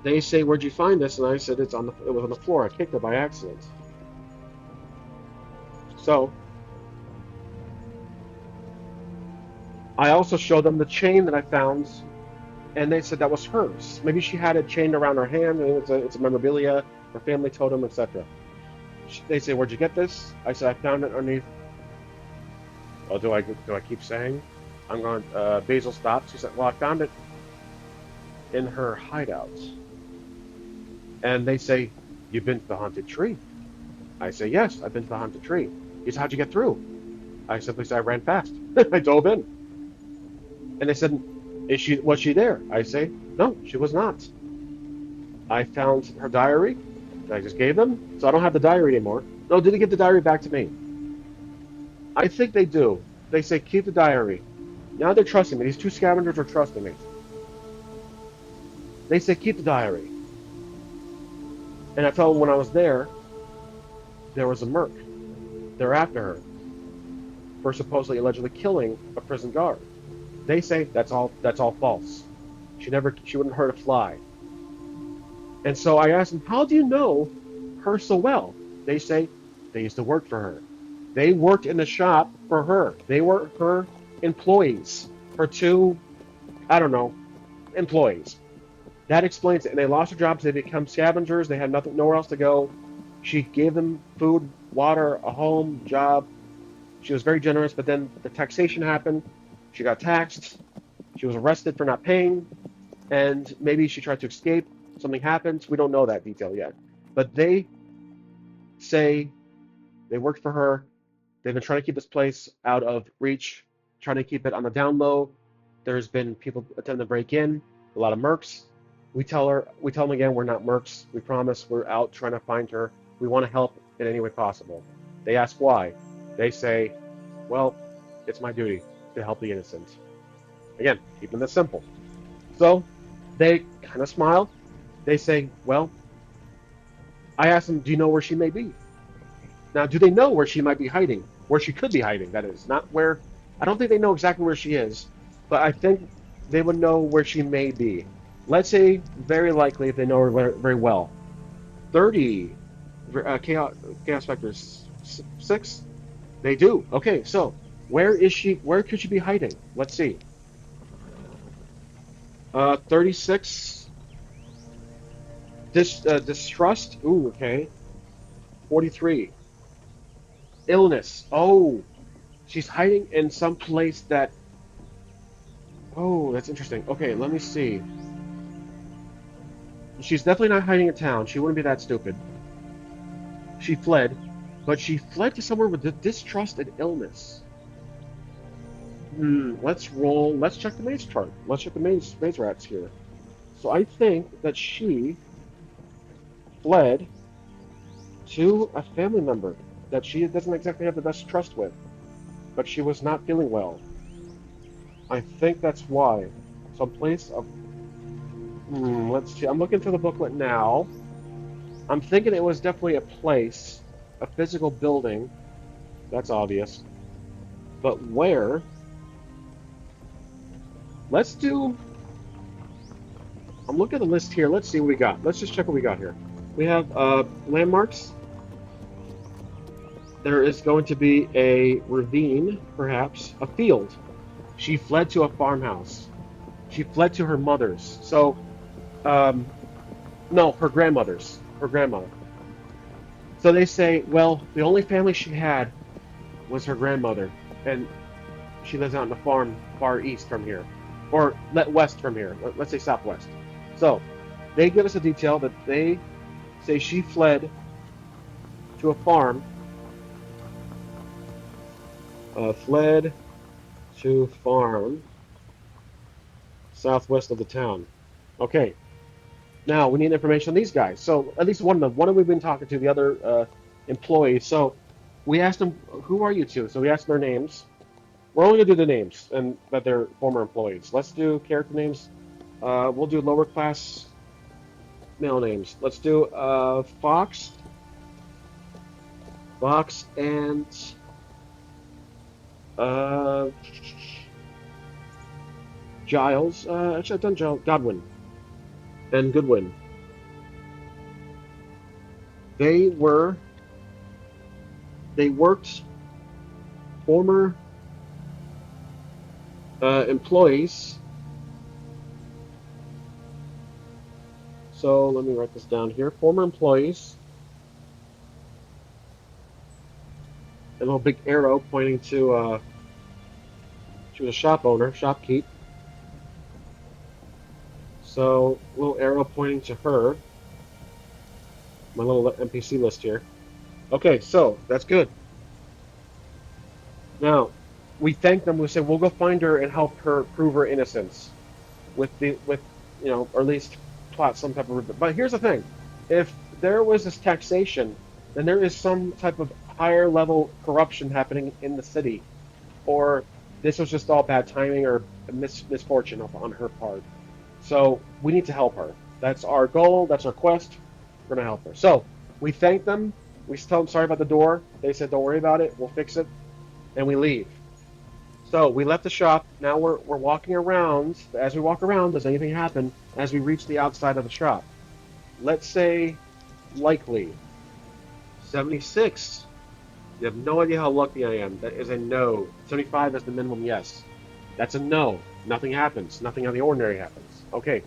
They say, "Where'd you find this?" And I said, it was on the floor. I kicked it by accident." So I also showed them the chain that I found, and they said that was hers. Maybe she had it chained around her hand, and it's a memorabilia, her family totem, etc. They say, "Where'd you get this?" I said, "I found it underneath." Oh, do I keep saying? I'm going. Basil stopped. She said, "Well, I found it in her hideout." And they say, "You've been to the haunted tree?" I say, "Yes, I've been to the haunted tree." He said, "How'd you get through?" I simply said, "I ran fast." I dove in. And they said, Was she there?" I say, "No, she was not." I found her diary that I just gave them, so I don't have the diary anymore. No, did they give the diary back to me? I think they do. They say, "Keep the diary." Now they're trusting me. These two scavengers are trusting me. They say, "Keep the diary." And I tell them when I was there was a merc. They're after her for supposedly allegedly killing a prison guard. They say that's all false. She wouldn't hurt a fly. And so I asked them, "How do you know her so well?" They say they used to work for her. They worked in the shop for her. They were her employees, her two, I don't know, employees. That explains it. And they lost their jobs. They become scavengers. They had nowhere else to go. She gave them food, water, a home, job. She was very generous. But then the taxation happened. She got taxed. She was arrested for not paying. And maybe she tried to escape. Something happened. We don't know that detail yet. But they say they worked for her. They've been trying to keep this place out of reach, trying to keep it on the down low. There's been people attempting to break in, a lot of mercs. We tell them again, we're not mercs. We promise we're out trying to find her. We want to help in any way possible. They ask why. They say, "Well, it's my duty to help the innocent." Again, keeping this simple. So they kind of smile. They say, "Well," I ask them, "Do you know where she may be?" Now, do they know where she might be hiding? Where she could be hiding, that is. Not where. I don't think they know exactly where she is, but I think they would know where she may be. Let's say, very likely, if they know her very well. 30 chaos factor 6? They do. Okay, so where is she? Where could she be hiding? Let's see. 36. Distrust. Ooh, okay. 43. Illness. Oh, she's hiding in some place that. Oh, that's interesting. Okay, let me see. She's definitely not hiding in town. She wouldn't be that stupid. She fled, but she fled to somewhere with distrust and illness. Let's roll. Let's check the maze chart. Let's check the maze rats here. So I think that she fled to a family member that she doesn't exactly have the best trust with, but she was not feeling well. I think that's why. Some place of. Let's see. I'm looking through the booklet now. I'm thinking it was definitely a place, a physical building. That's obvious. But where? Let's do. I'm looking at the list here. Let's see what we got. Let's just check what we got here. We have landmarks. There is going to be a ravine, perhaps, a field. She fled to a farmhouse. She fled to her mother's. So, um, no, her grandmother's. Her grandmother. So they say, well, the only family she had was her grandmother, and she lives out in the farm far east from here, or west from here. Let's say southwest. So they give us a detail that they say she fled to a farm, fled to farm southwest of the town. Okay, now we need information on these guys. So at least one of them. One of them we've been talking to, the other employees. So we asked them, "Who are you two?" So we asked their names. We're only gonna do the names and that they're former employees. Let's do character names. We'll do lower class male names. Let's do Fox, and uh, Giles. Actually, I've done Giles, Godwin, and Goodwin. They were they worked former employees. So let me write this down here. Former employees. A little big arrow pointing to she was a shop owner, shopkeep. So little arrow pointing to her. My little NPC list here. Okay, so that's good. Now we thank them. We say we'll go find her and help her prove her innocence with or at least plot some type of. But here's the thing: if there was this taxation, then there is some type of higher level corruption happening in the city, or this was just all bad timing or misfortune on her part. So we need to help her. That's our goal. That's our quest. We're gonna help her. So we thank them. We tell them sorry about the door. They said don't worry about it. We'll fix it, and we leave. So we left the shop. Now we're walking around. As we walk around, does anything happen as we reach the outside of the shop? Let's say likely 76. You have no idea how lucky I am. That is a no. 75 is the minimum yes. That's a no. Nothing happens. Nothing out of the ordinary happens. Okay.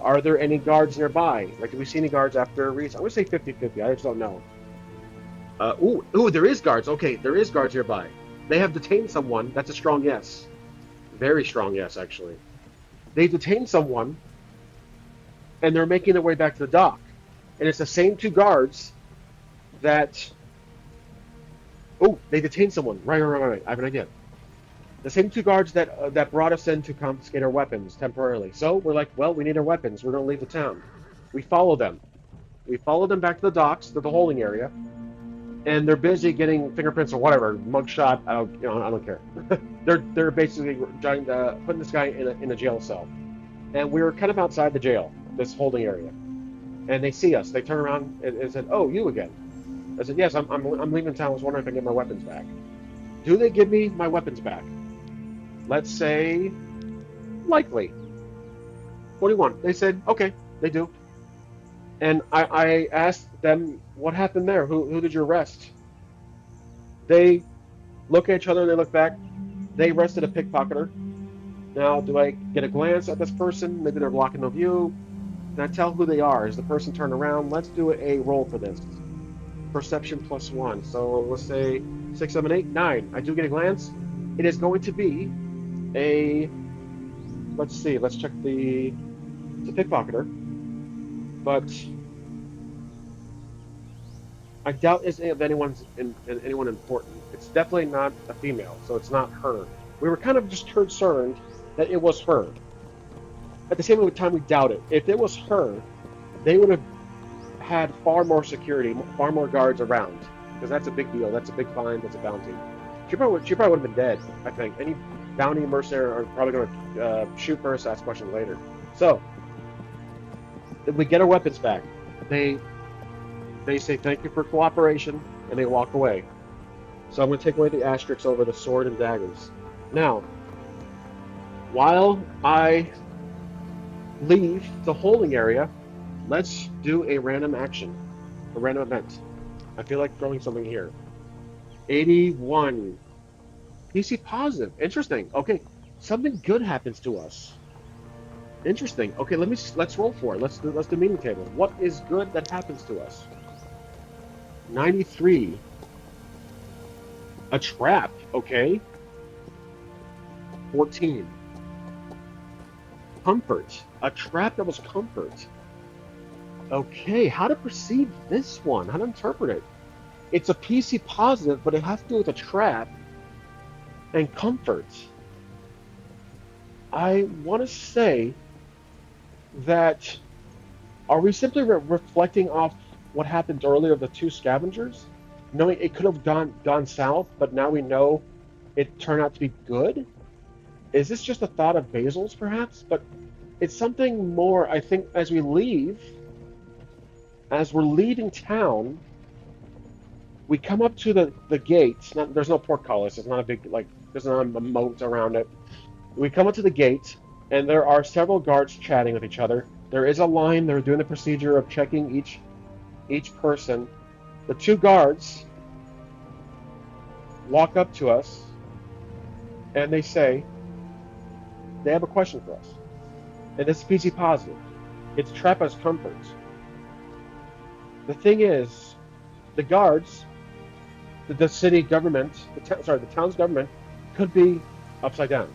Are there any guards nearby? Like, do we see any guards after a reach? I'm going to say 50-50. I just don't know. There is guards. Okay, there is guards nearby. They have detained someone. That's a strong yes. Very strong yes, actually. They detained someone, and they're making their way back to the dock. And it's the same two guards that... Oh, they detained someone. Right. I have an idea. The same two guards that brought us in to confiscate our weapons temporarily. So we're like, well, we need our weapons. We're going to leave the town. We follow them. We follow them back to the docks, to the holding area, and they're busy getting fingerprints or whatever, mugshot. I don't care. they're basically trying to putting this guy in a jail cell, and we were kind of outside the jail, this holding area, and they see us. They turn around and said, "Oh, you again?" I said, "Yes, I'm leaving town. I was wondering if I can get my weapons back." Do they give me my weapons back? Let's say likely 41. They said, "Okay, they do." And I asked them, what happened there? Who did you arrest? They look at each other, they look back. They arrested a pickpocketer. Now, do I get a glance at this person? Maybe they're blocking the view. Can I tell who they are? Is the person turned around? Let's do a roll for this. Perception +1. So let's say 6, 7, 8, 9. I do get a glance. It is going to be a... Let's see. Let's check the... It's a pickpocketer. But I doubt it's anyone important. It's definitely not a female, so it's not her. We were kind of just concerned that it was her. At the same time, we doubt it. If it was her, they would have had far more security, far more guards around, because that's a big deal. That's a big fine. That's a bounty. She probably would have been dead. I think any bounty mercenary are probably going to shoot first, ask questions later. So. We get our weapons back. They say thank you for cooperation, and they walk away. So I'm going to take away the asterisks over the sword and daggers. Now, while I leave the holding area, let's do a random action, a random event. I feel like throwing something here. 81. PC positive. Interesting. Okay, something good happens to us. Interesting. Okay, let's roll for it. Let's do meeting table. What is good that happens to us? 93. A trap, okay. 14. Comfort. A trap that was comfort. Okay, how to perceive this one? How to interpret it? It's a PC positive, but it has to do with a trap and comfort. I want to say that are we simply reflecting off what happened earlier of the two scavengers? Knowing it could have gone south, but now we know it turned out to be good? Is this just a thought of Basil's, perhaps? But it's something more, I think, as we're leaving town, we come up to the gates. Not, there's no portcullis. It's not a big, like, there's not a moat around it. We come up to the gate, and there are several guards chatting with each other. There is a line. They're doing the procedure of checking each person. The two guards walk up to us, and they say they have a question for us. And this is PC positive. It's trap as comfort. The thing is, the guards, the city government, the town's government, could be upside down.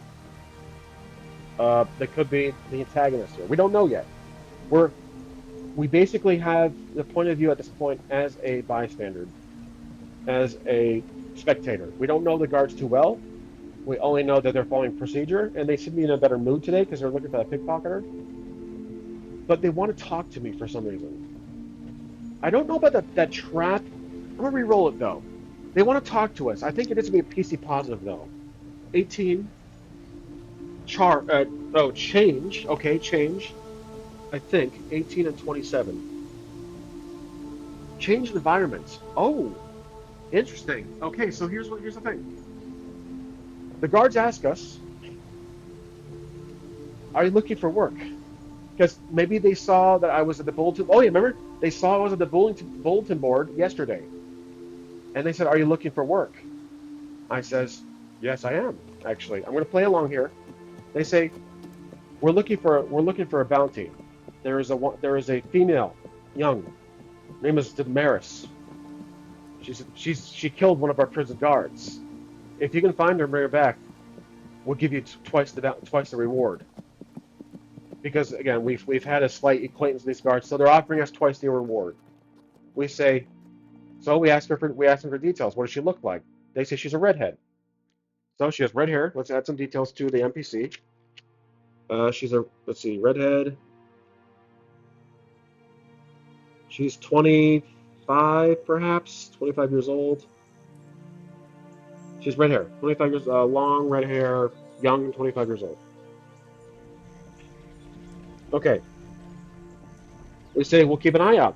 They could be the antagonist here. We don't know yet. We basically have the point of view at this point as a bystander, as a spectator. We don't know the guards too well. We only know that they're following procedure, and they should be in a better mood today because they're looking for that pickpocketer. But they want to talk to me for some reason. I don't know about that trap. I'm gonna re-roll it though. They want to talk to us. I think it is gonna be a PC positive though. 18. Change. Okay, change. I think 18 and 27. Change the environment. Oh, interesting. Okay, so here's the thing. The guards ask us, "Are you looking for work?" Because maybe they saw that I was at the bulletin. Oh yeah, remember they saw I was at the bulletin board yesterday, and they said, "Are you looking for work?" I says, "Yes, I am. Actually, I'm going to play along here." They say, we're looking for a bounty. There is a female, young, her name is Damaris. She killed one of our prison guards. If you can find her and bring her back, we'll give you twice the reward. Because again, we've had a slight acquaintance with these guards, so they're offering us twice the reward. We say, so we ask them for details. What does she look like? They say she's a redhead. So she has red hair. Let's add some details to the NPC. Let's see, redhead. She's 25, perhaps 25 years old. She's red hair, 25 years, long red hair, young, 25 years old. Okay, we say we'll keep an eye out.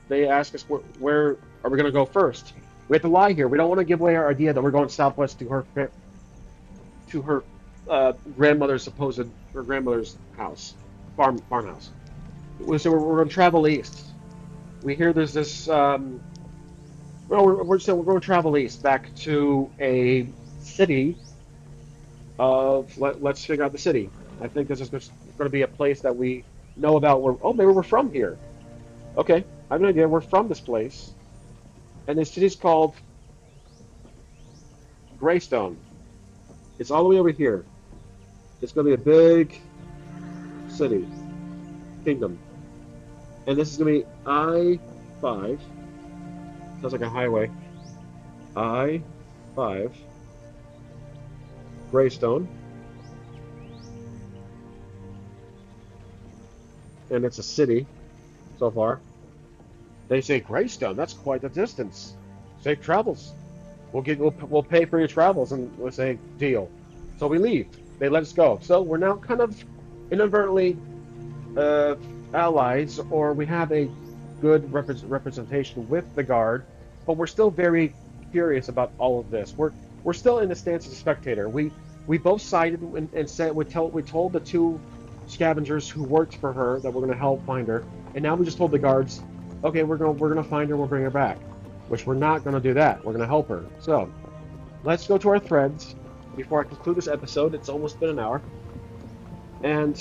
They ask us where are we going to go first. We have to lie here. We don't want to give away our idea that we're going southwest to her grandmother's house, farmhouse. So we're going to travel east. We hear there's this. We're going to travel east back to a city of. Let's figure out the city. I think this is going to be a place that we know about. Maybe we're from here. Okay, I have an idea. We're from this place, and this city's called Greystone. It's all the way over here. It's going to be a big city, kingdom, and this is going to be I-5. Sounds like a highway. I-5. Greystone. And it's a city so far. They say Greystone, that's quite the distance. Safe travels. We'll pay for your travels, and we'll say deal. So we leave. They let us go. So we're now kind of inadvertently allies, or we have a good representation with the guard, but we're still very curious about all of this. We're still in the stance of a spectator. We both sided and said we told the two scavengers who worked for her that we're going to help find her, and now we just told the guards, okay, we're gonna find her, we'll bring her back. Which we're not going to do that. We're going to help her. So let's go to our threads before I conclude this episode. It's almost been an hour, and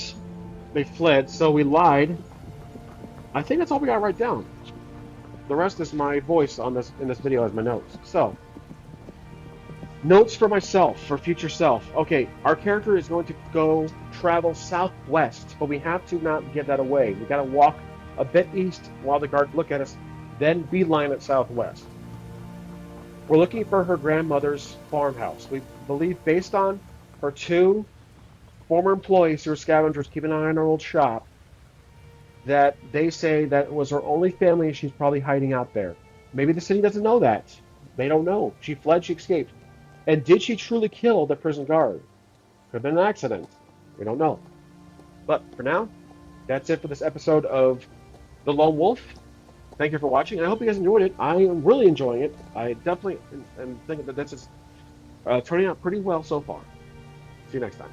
they fled. So we lied. I think that's all we got to write down. The rest is my voice in this video as my notes. So Notes for myself, for future self. Okay, our character is going to go travel southwest, but we have to not give that away. We got to walk a bit east while the guards look at us, then beeline it southwest. We're looking for her grandmother's farmhouse. We believe, based on her two former employees who are scavengers keeping an eye on her old shop, that they say that was her only family and she's probably hiding out there. Maybe the city doesn't know that. They don't know. She fled, she escaped. And did she truly kill the prison guard? Could have been an accident. We don't know. But for now, that's it for this episode of The Lone Wolf. Thank you for watching. I hope you guys enjoyed it. I am really enjoying it. I definitely am thinking that this is turning out pretty well so far. See you next time.